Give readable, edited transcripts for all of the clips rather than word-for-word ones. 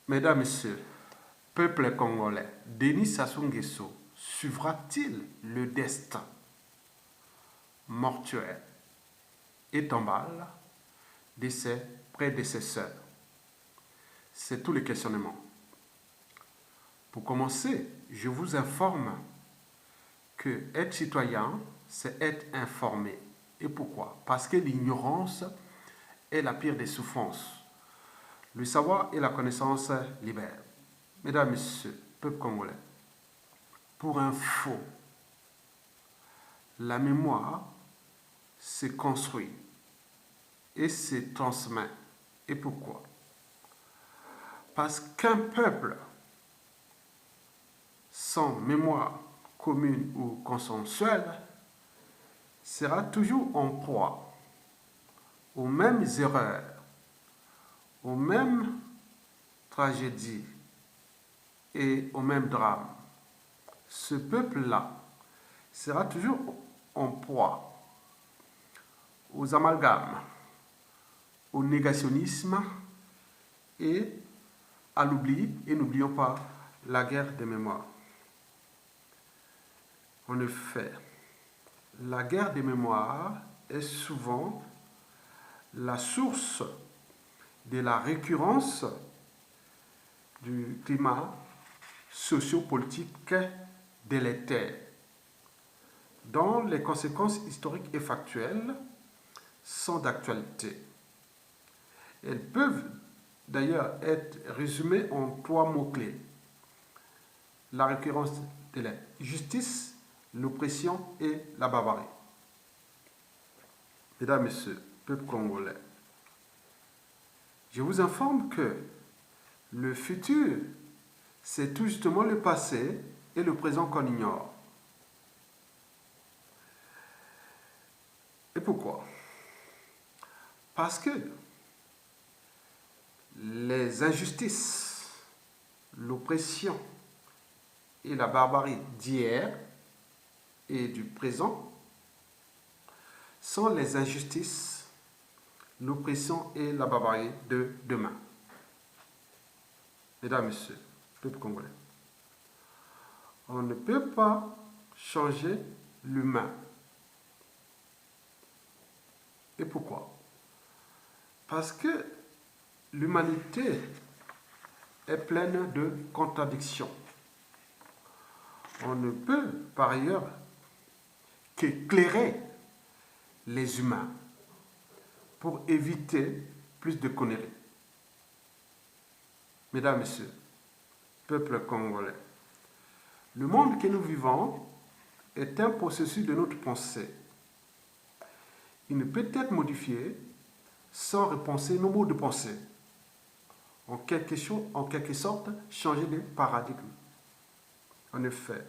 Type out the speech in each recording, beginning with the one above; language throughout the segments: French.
Mesdames, Messieurs, peuple congolais, Denis Sassou Nguesso suivra-t-il le destin mortuaire et tombal de ses prédécesseurs? C'est tout le questionnement. Pour commencer, je vous informe que être citoyen, c'est être informé. Et pourquoi? Parce que l'ignorance est la pire des souffrances. Le savoir et la connaissance libèrent. Mesdames, Messieurs, peuple congolais, pour info, la mémoire se construit et se transmet. Et pourquoi? Parce qu'un peuple sans mémoire commune ou consensuelle sera toujours en proie aux mêmes erreurs, aux mêmes tragédies et aux mêmes drames. Ce peuple-là sera toujours en proie aux amalgames, au négationnisme et à l'oubli. Et n'oublions pas la guerre des mémoires. En effet, la guerre des mémoires est souvent la source de la récurrence du climat sociopolitique délétère, dont les conséquences historiques et factuelles sont d'actualité. Elles peuvent d'ailleurs être résumées en 3 mots-clés: la récurrence de la justice, l'oppression et la barbarie. Mesdames, Messieurs, peuple congolais, je vous informe que le futur, c'est tout justement le passé et le présent qu'on ignore. Et pourquoi? Parce que les injustices, l'oppression et la barbarie d'hier et du présent sont les injustices, l'oppression et la barbarie de demain. Mesdames, Messieurs, peuple congolais, on ne peut pas changer l'humain. Et pourquoi? Parce que l'humanité est pleine de contradictions. On ne peut par ailleurs qu'éclairer les humains pour éviter plus de conneries. Mesdames, Messieurs, peuple congolais, le monde que nous vivons est un processus de notre pensée. Il ne peut être modifié sans repenser nos modes de pensée. En quelque sorte, changer de paradigme. En effet,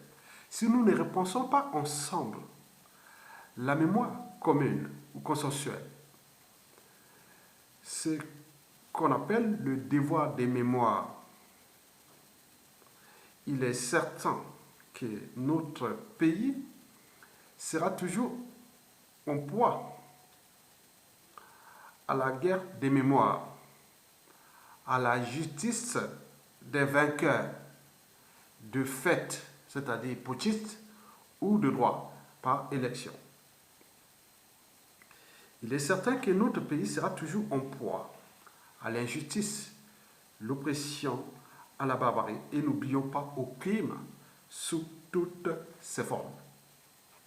si nous ne repensons pas ensemble la mémoire commune ou consensuelle, ce qu'on appelle le devoir des mémoires, il est certain que notre pays sera toujours en proie à la guerre des mémoires, à la justice des vainqueurs de fait, c'est-à-dire putschistes, ou de droit par élection. Il est certain que notre pays sera toujours en proie à l'injustice, l'oppression, à la barbarie, et n'oublions pas au crime sous toutes ses formes.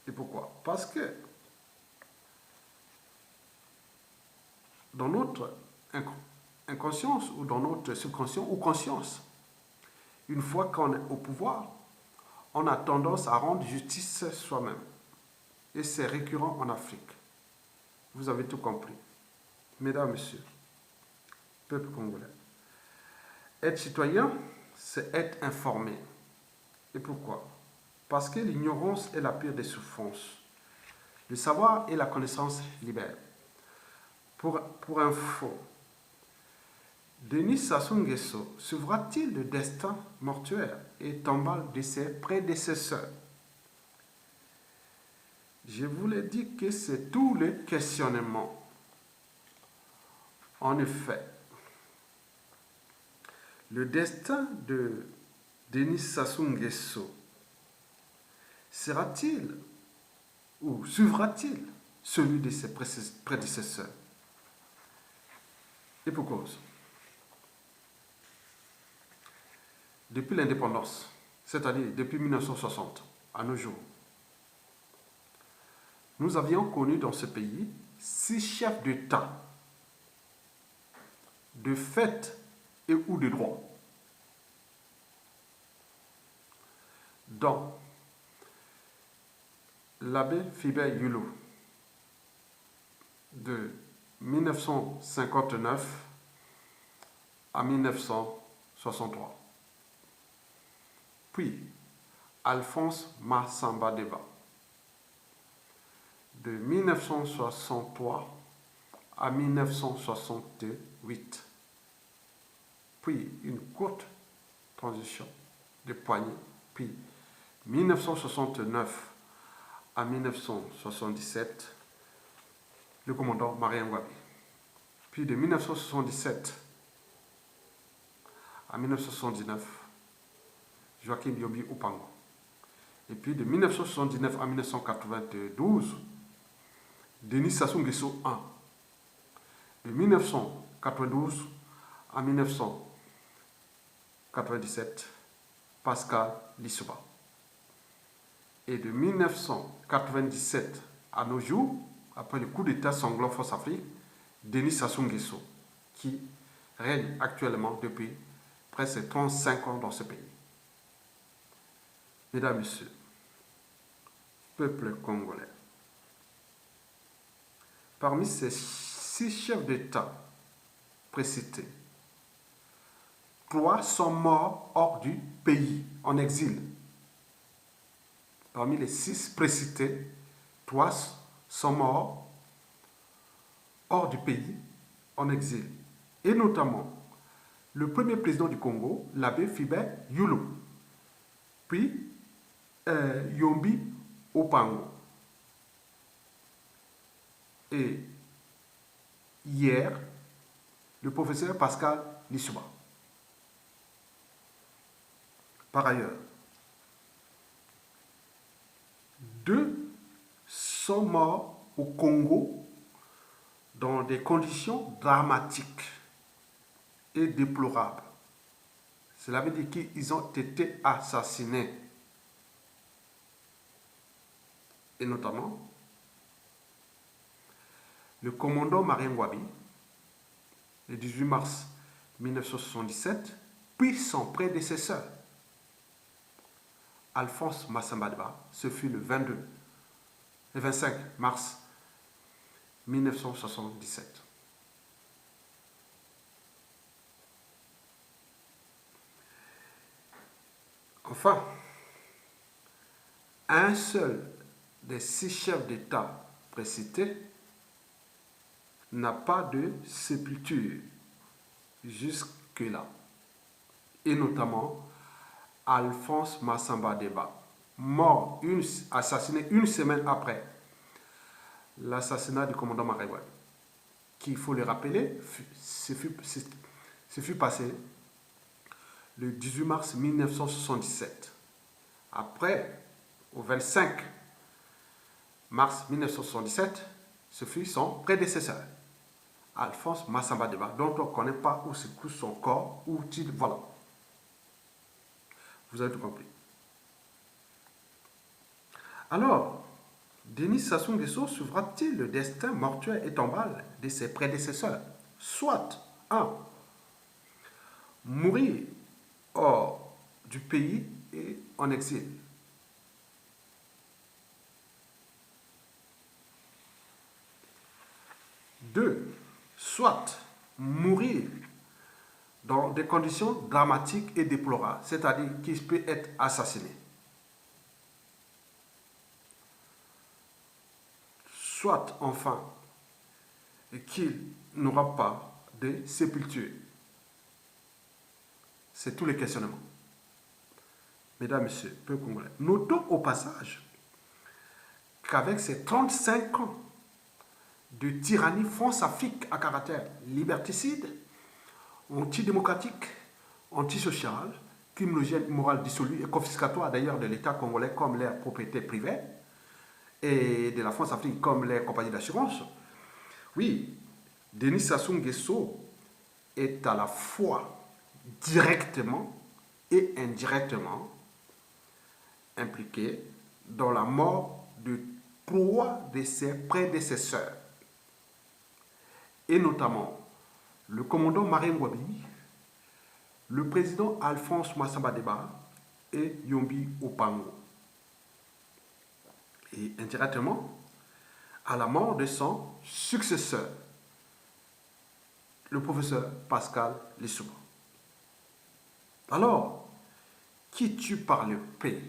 Et pourquoi? Parce que dans notre inconscience ou dans notre subconscient ou conscience, une fois qu'on est au pouvoir, on a tendance à rendre justice soi-même. Et c'est récurrent en Afrique. Vous avez tout compris. Mesdames, Messieurs, peuple congolais, être citoyen, c'est être informé. Et pourquoi? Parce que l'ignorance est la pire des souffrances. Le savoir et la connaissance libèrent. Pour info, Denis Sassou Nguesso suivra-t-il le destin mortuaire et tombal de ses prédécesseurs? Je vous l'ai dit que c'est tout le questionnement. En effet, Le destin de Denis Sassou Nguesso sera-t-il ou suivra-t-il celui de ses prédécesseurs? Et pour cause. Depuis l'indépendance, c'est-à-dire depuis 1960 à nos jours, nous avions connu dans ce pays 6 chefs d'État de fait et ou de droit, dont l'abbé Phibert Yulu de 1959 à 1963, puis Alphonse Massamba Deba de 1963 à 1968, puis une courte transition de poignée, puis 1969 à 1977, le commandant Marien Ngouabi, puis de 1977 à 1979, Joachim Yobi Opango, et puis de 1979 à 1992, Denis Sassou Nguesso I, de 1992 à 1997, Pascal Lissouba, et de 1997 à nos jours, après le coup d'État sanglant Force Afrique, Denis Sassou Nguesso, qui règne actuellement depuis presque 35 ans dans ce pays. Mesdames, Messieurs, peuple congolais, parmi ces 6 chefs d'État précités, 3 sont morts hors du pays, en exil. Parmi les 6 précités, 3 sont morts hors du pays, en exil. Et notamment, le premier président du Congo, l'abbé Phibert Yulu, puis Yombi Opango. Et hier, le professeur Pascal Lissouba. Par ailleurs, 2 sont morts au Congo dans des conditions dramatiques et déplorables. Cela veut dire qu'ils ont été assassinés. Et notamment, le commandant Marien Ngouabi, le 18 mars 1977, puis son prédécesseur, Alphonse Massamba Deba, ce fut le 25 mars 1977. Enfin, un seul des 6 chefs d'État précités n'a pas de sépulture jusque-là, et notamment Alphonse Massamba Deba, mort, assassiné une semaine après l'assassinat du commandant Marien Ngouabi, qui, il faut le rappeler, se fut passé le 18 mars 1977. Après, au 25 mars 1977, ce fut son prédécesseur, Alphonse Massamba Deba, dont on ne connaît pas où se couche son corps, voilà. Vous avez tout compris. Alors, Denis Sassou Nguesso suivra-t-il le destin mortuaire et tombal de ses prédécesseurs? Soit 1. Mourir hors du pays et en exil. 2. Soit mourir dans des conditions dramatiques et déplorables, c'est-à-dire qu'il peut être assassiné. Soit enfin qu'il n'aura pas de sépulture. C'est tous les questionnements. Mesdames, Messieurs, peuple congolais, notons au passage qu'avec ces 35 ans de tyrannie France-Afrique à caractère liberticide, antidémocratique, antisocial, criminogène, immoral, dissolu et confiscatoire d'ailleurs de l'État congolais comme les propriétés privées et de la France-Afrique comme les compagnies d'assurance. Oui, Denis Sassou Nguesso est à la fois directement et indirectement impliqué dans la mort de 3 de ses prédécesseurs, et notamment le commandant Marien Ngouabi, le président Alphonse Massamba Deba et Yombi Opango. Et indirectement à la mort de son successeur, le professeur Pascal Lissouba. Alors, qui tue par le paix?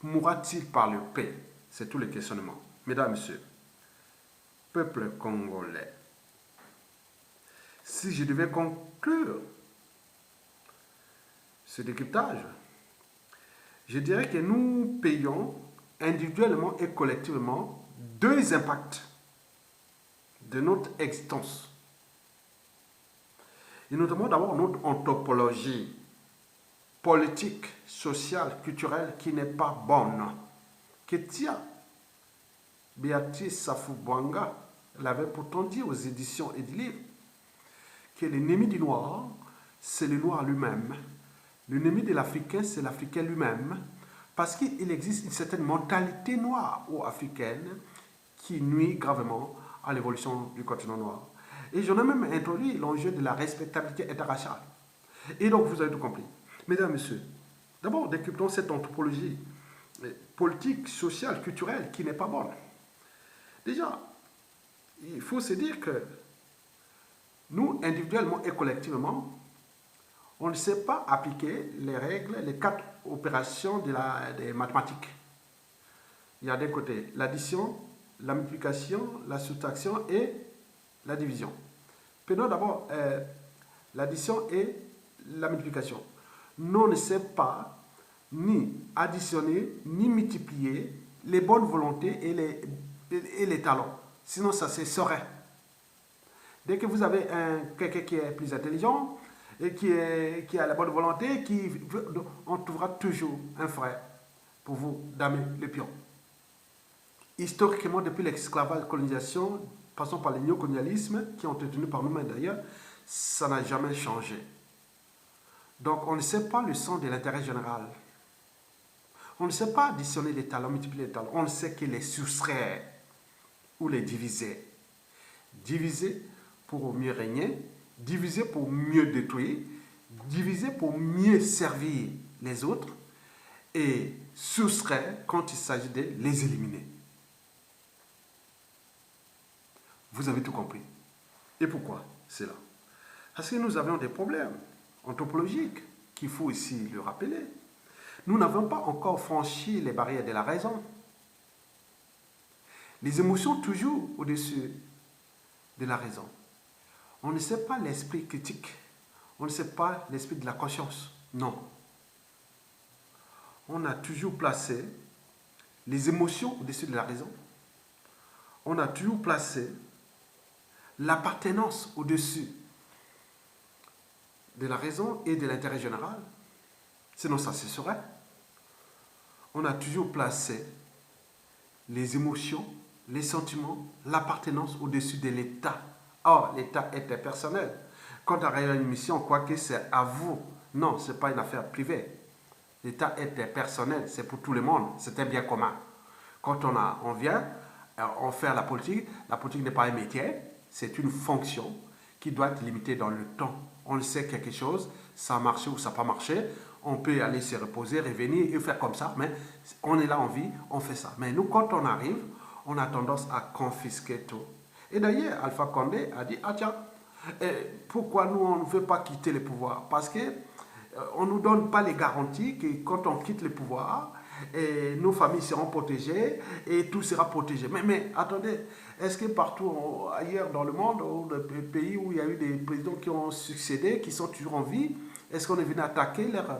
Mourra-t-il par le paix? C'est tout le questionnement. Mesdames, Messieurs, peuple congolais, si je devais conclure ce décryptage, je dirais que nous payons individuellement et collectivement 2 impacts de notre existence. Et notamment d'abord notre anthropologie politique, sociale, culturelle qui n'est pas bonne. Ketia Béatrice Safou-Bouanga l'avait pourtant dit aux éditions et du livre que l'ennemi du noir, c'est le noir lui-même. L'ennemi de l'Africain, c'est l'Africain lui-même. Parce qu'il existe une certaine mentalité noire ou africaine qui nuit gravement à l'évolution du continent noir. Et j'en ai même introduit l'enjeu de la respectabilité interraciale. Et donc, vous avez tout compris. Mesdames, Messieurs, d'abord, décryptons cette anthropologie politique, sociale, culturelle qui n'est pas bonne. Déjà, il faut se dire que nous, individuellement et collectivement, on ne sait pas appliquer les règles, les 4 opérations des mathématiques. Il y a d'un côté l'addition, la multiplication, la soustraction et la division. Prenons d'abord l'addition et la multiplication. Nous, on ne sait pas ni additionner, ni multiplier les bonnes volontés et les talents. Sinon, ça se saurait. Dès que vous avez quelqu'un qui est plus intelligent et qui a la bonne volonté, on trouvera toujours un frère pour vous damer le pion. Historiquement, depuis l'esclavage, colonisation, passant par le néocolonialisme, qui ont été tenus par nous-mêmes d'ailleurs, ça n'a jamais changé. Donc, on ne sait pas le sens de l'intérêt général. On ne sait pas additionner les talents, multiplier les talents. On ne sait que les soustraire ou les diviser. Diviser pour mieux régner, diviser pour mieux détruire, diviser pour mieux servir les autres et soustraire quand il s'agit de les éliminer. Vous avez tout compris. Et pourquoi c'est là? Parce que nous avions des problèmes anthropologiques qu'il faut ici le rappeler. Nous n'avons pas encore franchi les barrières de la raison. Les émotions toujours au-dessus de la raison. On ne sait pas l'esprit critique. On ne sait pas l'esprit de la conscience. Non. On a toujours placé les émotions au-dessus de la raison. On a toujours placé l'appartenance au-dessus de la raison et de l'intérêt général. Sinon, ça se saurait. On a toujours placé les émotions, les sentiments, l'appartenance au-dessus de l'État. Or, l'État est impersonnel. Quand on réalise une mission, on croit que c'est à vous. Non, ce n'est pas une affaire privée. L'État est impersonnel, c'est pour tout le monde, c'est un bien commun. Quand on vient, on fait la politique n'est pas un métier, c'est une fonction qui doit être limitée dans le temps. On sait quelque chose, ça a marché ou ça n'a pas marché, on peut aller se reposer, revenir et faire comme ça, mais on est là en vie, on fait ça. Mais nous, quand on arrive, on a tendance à confisquer tout. Et d'ailleurs, Alpha Condé a dit, ah tiens, pourquoi nous, on ne veut pas quitter le pouvoir? Parce que on ne nous donne pas les garanties que quand on quitte le pouvoir, nos familles seront protégées et tout sera protégé. Mais attendez, est-ce que partout ailleurs dans le monde, ou dans les pays où il y a eu des présidents qui ont succédé, qui sont toujours en vie, est-ce qu'on est venu attaquer leur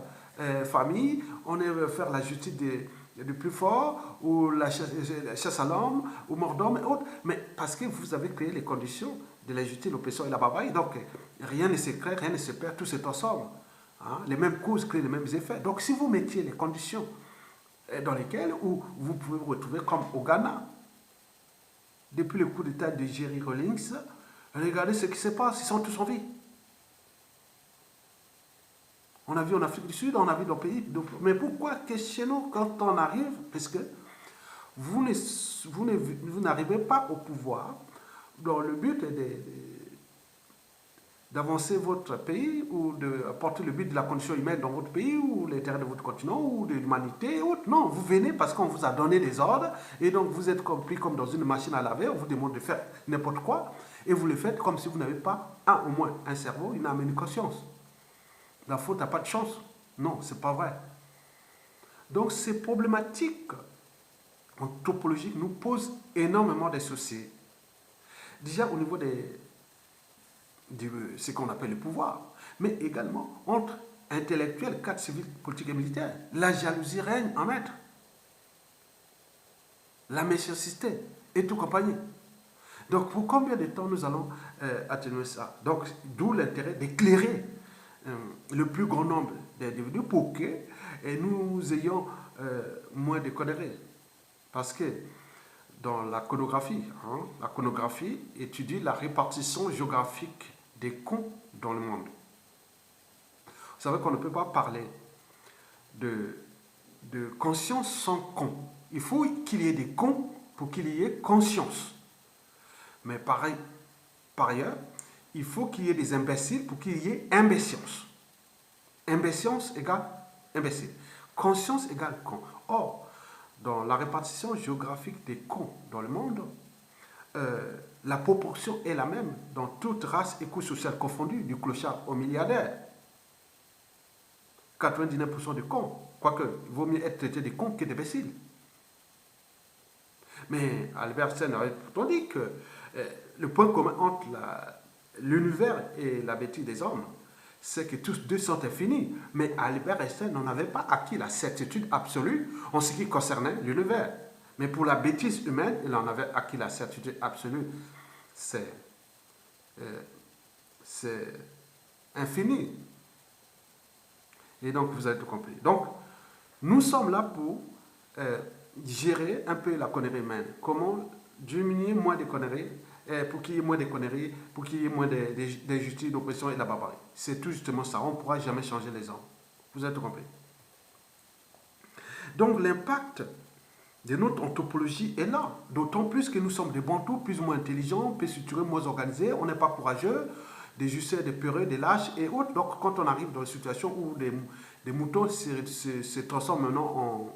famille? On est venu faire la justice du plus fort, ou la chasse à l'homme, ou mort d'homme et autres? Mais parce que vous avez créé les conditions de l'injustice, l'oppression et la barbarie. Donc rien ne se crée, rien ne se perd, tout se transforme. Hein. Les mêmes causes créent les mêmes effets. Donc si vous mettiez les conditions dans lesquelles où vous pouvez vous retrouver comme au Ghana, depuis le coup d'état de Jerry Rawlings, regardez ce qui se passe, ils sont tous en vie. On a vu en Afrique du Sud, on a vu dans le pays. Mais pourquoi que chez nous, quand on arrive, parce que vous n'arrivez pas au pouvoir dans le but d'avancer votre pays ou d'apporter le but de la condition humaine dans votre pays ou l'intérêt de votre continent ou de l'humanité. Non, vous venez parce qu'on vous a donné des ordres et donc vous êtes compris comme dans une machine à laver, on vous demande de faire n'importe quoi et vous le faites comme si vous n'avez pas au moins un cerveau, une âme et une conscience. La faute n'a pas de chance. Non, c'est pas vrai. Donc ces problématiques anthropologiques nous posent énormément de soucis. Déjà au niveau de ce qu'on appelle le pouvoir, mais également entre intellectuels, cadres civils, politiques et militaires. La jalousie règne en maître. La méchanceté et tout compagnie. Donc pour combien de temps nous allons atténuer ça? Donc d'où l'intérêt d'éclairer le plus grand nombre d'individus pour que nous ayons moins de conneries. Parce que dans la conographie étudie la répartition géographique des cons dans le monde. Vous savez qu'on ne peut pas parler de conscience sans con. Il faut qu'il y ait des cons pour qu'il y ait conscience. Mais par ailleurs, il faut qu'il y ait des imbéciles pour qu'il y ait imbécience. Imbécience égale imbécile. Conscience égale con. Or, dans la répartition géographique des cons dans le monde, la proportion est la même dans toute race et couche sociale confondue, du clochard au milliardaire. 99% de cons. Quoique, il vaut mieux être traité de cons que d'imbéciles. Mais Albert Einstein avait pourtant dit que le point commun entre l'univers et la bêtise des hommes, c'est que tous deux sont infinis. Mais Albert Einstein n'en avait pas acquis la certitude absolue en ce qui concernait l'univers. Mais pour la bêtise humaine, il en avait acquis la certitude absolue. C'est infini. Et donc, vous avez tout compris. Donc, nous sommes là pour gérer un peu la connerie humaine. Comment diminuer moins de conneries, pour qu'il y ait moins de conneries, pour qu'il y ait moins d'injustice, d'oppression et de la barbarie. C'est tout justement ça. On ne pourra jamais changer les hommes. Vous avez tout compris. Donc, l'impact de notre anthropologie est là. D'autant plus que nous sommes des bantous plus ou moins intelligents, plus structurés, moins organisés. On n'est pas courageux, des justins, des peureux, des lâches et autres. Donc, quand on arrive dans une situation où des moutons se transforment maintenant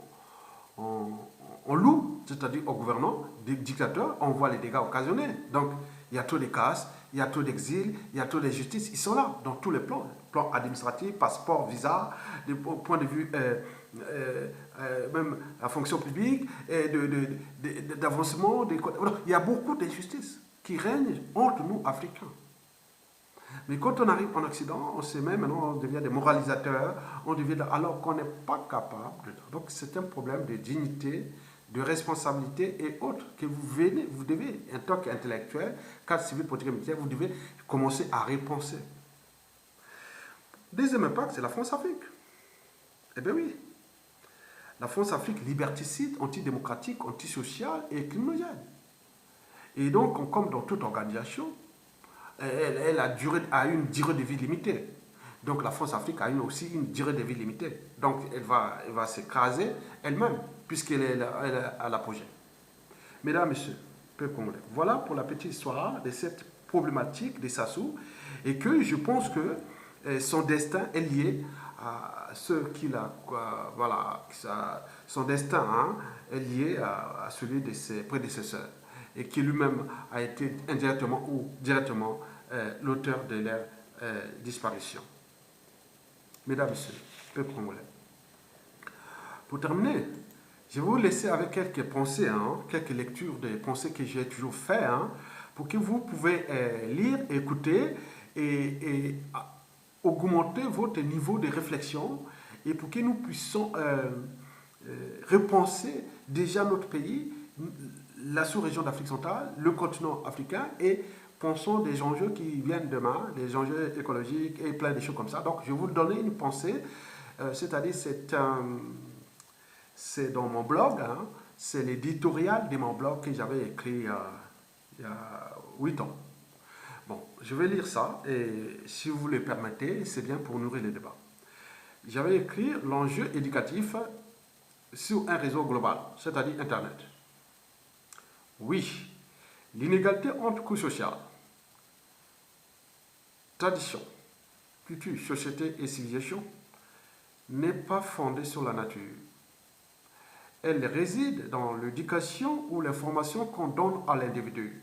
en loups, c'est-à-dire en gouvernants, des dictateurs, on voit les dégâts occasionnés. Donc, il y a trop de casse, il y a trop d'exil, il y a trop d'injustice. Ils sont là, dans tous les plans. Plan administratif, passeport, visa, du point de vue même la fonction publique, d'avancement. Il y a beaucoup d'injustices qui règnent entre nous, Africains. Mais quand on arrive en Occident, on se met maintenant, on devient des moralisateurs, alors qu'on n'est pas capable. Donc c'est un problème de dignité, de responsabilité et autres que vous devez, en tant qu'intellectuel, cadre civil, politique et militaire, vous devez commencer à repenser. Deuxième impact, c'est la France-Afrique. Eh bien oui. La France-Afrique liberticide, antidémocratique, antisociale et criminogène. Et donc, comme dans toute organisation, elle a une durée de vie limitée. Donc la France-Afrique a aussi une durée de vie limitée. Donc elle va s'écraser elle-même, puisqu'elle est à l'apogée. Mesdames, Messieurs, peuple congolais, voilà pour la petite histoire de cette problématique des Sassou, et que je pense que son destin est lié à ce qu'il a, son destin est lié à celui de ses prédécesseurs, et qui lui-même a été indirectement ou directement l'auteur de leur disparition. Mesdames, Messieurs, peuple congolais. Pour terminer, je vais vous laisser avec quelques pensées, quelques lectures de pensées que j'ai toujours fait, pour que vous pouvez lire, écouter et augmenter votre niveau de réflexion et pour que nous puissions repenser déjà notre pays, la sous-région d'Afrique centrale, le continent africain et pensons des enjeux qui viennent demain, des enjeux écologiques et plein de choses comme ça. Donc, je vais vous donner une pensée, c'est-à-dire c'est dans mon blog, hein, c'est l'éditorial de mon blog que j'avais écrit il y a 8 ans. Bon, je vais lire ça et si vous le permettez, c'est bien pour nourrir le débat. J'avais écrit l'enjeu éducatif sur un réseau global, c'est-à-dire Internet. Oui, l'inégalité entre couches sociales, tradition, culture, société et civilisation n'est pas fondée sur la nature. Elle réside dans l'éducation ou l'information qu'on donne à l'individu,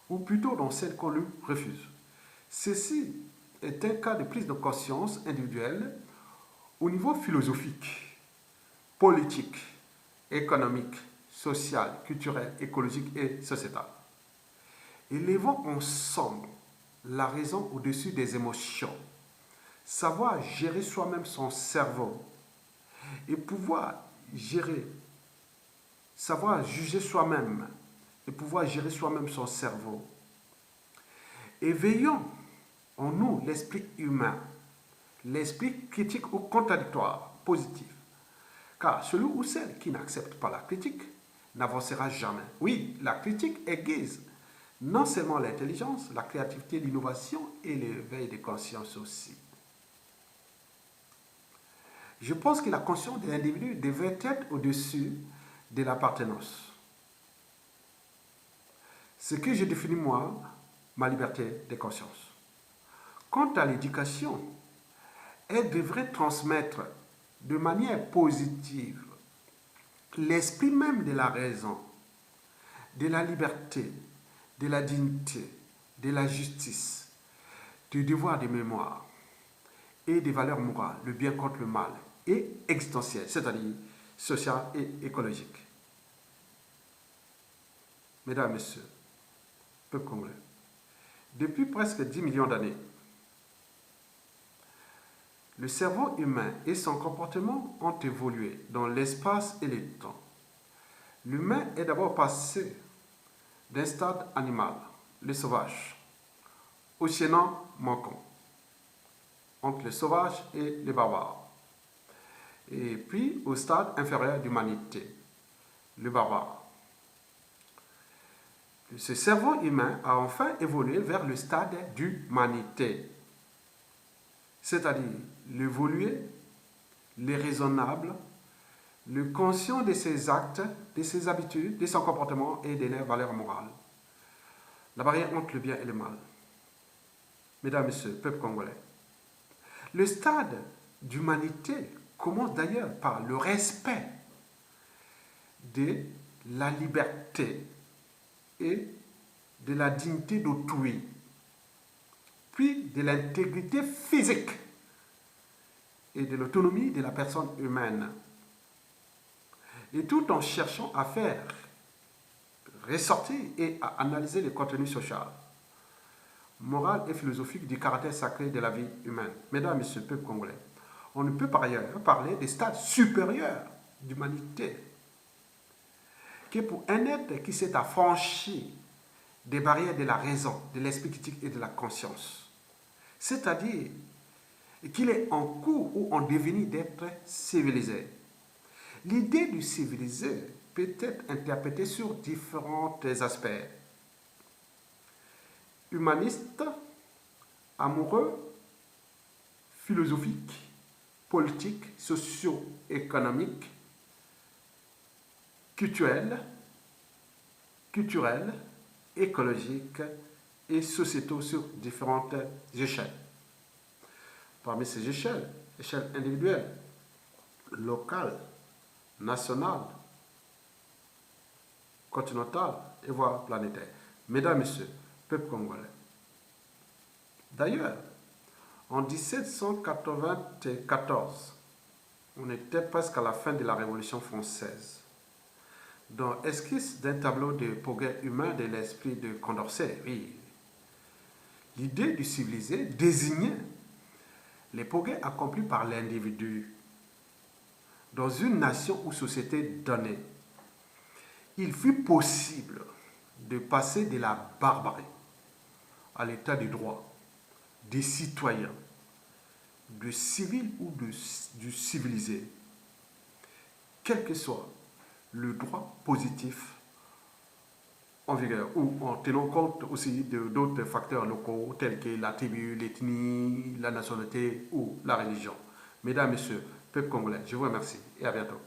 ou plutôt dans celle qu'on lui refuse. Ceci est un cas de prise de conscience individuelle au niveau philosophique, politique, économique, social, culturel, écologique et sociétal. Élevons ensemble la raison au-dessus des émotions, savoir gérer soi-même son cerveau et pouvoir gérer, savoir juger soi-même et pouvoir gérer soi-même son cerveau. Éveillons en nous l'esprit humain, l'esprit critique ou contradictoire, positif. Car celui ou celle qui n'accepte pas la critique n'avancera jamais. Oui, la critique aiguise non seulement l'intelligence, la créativité, l'innovation et l'éveil des consciences aussi. Je pense que la conscience de l'individu devrait être au-dessus de l'appartenance. Ce que je définis moi, ma liberté de conscience. Quant à l'éducation, elle devrait transmettre de manière positive l'esprit même de la raison, de la liberté, de la dignité, de la justice, du devoir de mémoire et des valeurs morales, le bien contre le mal, et existentielles, c'est-à-dire sociales et écologiques. Mesdames, Messieurs, peuple congolais, depuis presque 10 millions d'années, le cerveau humain et son comportement ont évolué dans l'espace et le temps. L'humain est d'abord passé d'un stade animal, le sauvage, au chaînon manquant, entre le sauvage et le barbare, et puis au stade inférieur d'humanité, le barbare. Ce cerveau humain a enfin évolué vers le stade d'humanité, c'est-à-dire l'évolué, le raisonnable, le conscient de ses actes, de ses habitudes, de son comportement et de leurs valeurs morales. La barrière entre le bien et le mal. Mesdames, Messieurs, peuple congolais, le stade d'humanité commence d'ailleurs par le respect de la liberté et de la dignité d'autrui, puis de l'intégrité physique et de l'autonomie de la personne humaine. Et tout en cherchant à faire ressortir et à analyser le contenu social, moral et philosophique du caractère sacré de la vie humaine. Mesdames et Messieurs, peuple congolais, on ne peut par ailleurs parler des stades supérieurs d'humanité, que pour un être qui s'est affranchi des barrières de la raison, de l'esprit critique et de la conscience, c'est-à-dire qu'il est en cours ou en devenir d'être civilisé. L'idée du civilisé peut être interprétée sur différents aspects. Humaniste, amoureux, philosophique, politique, socio-économique, culturel, écologique et sociétaux sur différentes échelles. Parmi ces échelles, échelle individuelle, locale, nationale, continentale et voire planétaire. Mesdames, Messieurs, peuple congolais. D'ailleurs, en 1794, on était presque à la fin de la Révolution française. Dans Esquisse d'un tableau de progrès humain de l'esprit de Condorcet, oui, l'idée du civilisé désignait les progrès accomplis par l'individu dans une nation ou société donnée. Il fut possible de passer de la barbarie à l'état de droit des citoyens, du civil ou du civilisé, quel que soit le droit positif en vigueur, ou en tenant compte aussi d'autres facteurs locaux tels que la tribu, l'ethnie, la nationalité ou la religion. Mesdames, Messieurs, peuple congolais, je vous remercie et à bientôt.